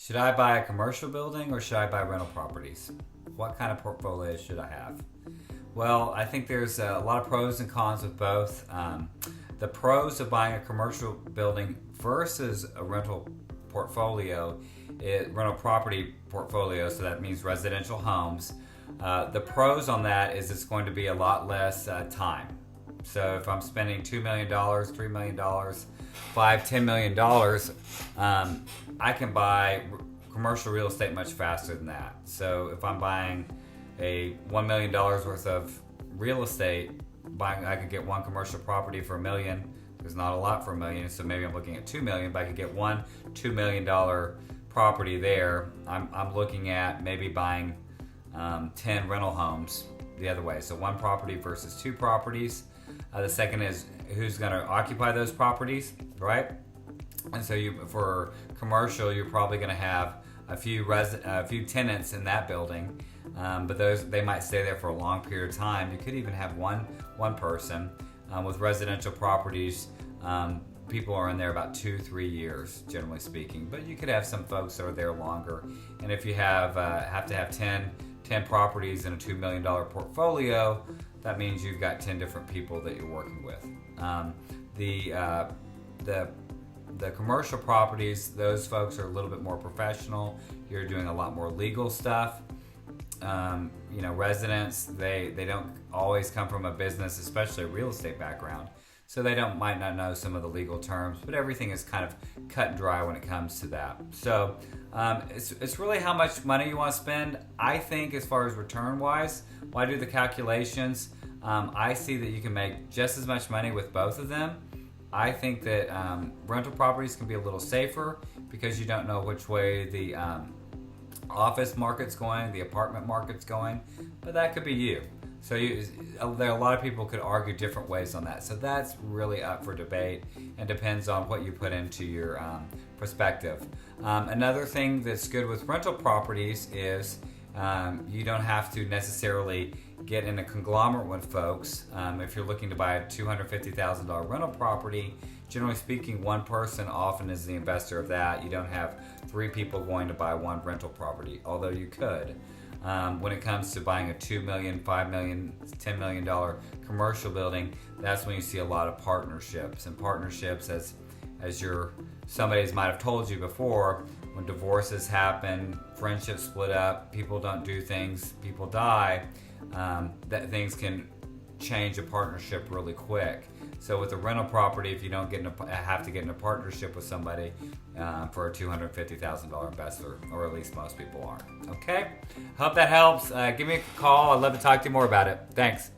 Should I buy a commercial building or should I buy rental properties? What kind of portfolio should I have? Well, I think there's a lot of pros and cons with both. The pros of buying a commercial building versus a rental portfolio, rental property portfolio, so that means residential homes. The pros on that is it's going to be a lot less time. So if I'm spending $2 million, $3 million, $5, $10 million, I can buy commercial real estate much faster than that. So if I'm buying a $1 million worth of real estate, I could get one commercial property for $1 million. There's not a lot for $1 million, so maybe I'm looking at $2 million, but I could get one $2 million property there. I'm looking at maybe buying 10 rental homes the other way. So one property versus two properties. The second is who's going to occupy those properties, right? And so for commercial, you're probably going to have a few tenants in that building, but they might stay there for a long period of time. You could even have one person. With residential properties, people are in there about 2-3 years, generally speaking. But you could have some folks that are there longer. And if you have to have 10 properties in a $2 million portfolio, that means you've got 10 different people that you're working with. The commercial properties, those folks are a little bit more professional. You're doing a lot more legal stuff. Residents, they don't always come from a business, especially a real estate background. So they might not know some of the legal terms, but everything is kind of cut and dry when it comes to that. So it's really how much money you want to spend. I think as far as return-wise, when I do the calculations, I see that you can make just as much money with both of them. I think that rental properties can be a little safer because you don't know which way the office market's going, the apartment market's going, but that could be you. So there are a lot of people could argue different ways on that. So that's really up for debate and depends on what you put into your perspective. Another thing that's good with rental properties is you don't have to necessarily get in a conglomerate with folks. If you're looking to buy a $250,000 rental property, generally speaking, one person often is the investor of that. You don't have 3 people going to buy one rental property, although you could. When it comes to buying a $2 million, $5 million, $10 million commercial building, that's when you see a lot of partnerships. And partnerships, as somebody might have told you before, when divorces happen, friendships split up, people don't do things, people die, that things can change a partnership really quick. So with a rental property, if you don't have to get in a partnership with somebody for a $250,000 investor, or at least most people aren't. Okay? Hope that helps. Give me a call. I'd love to talk to you more about it. Thanks.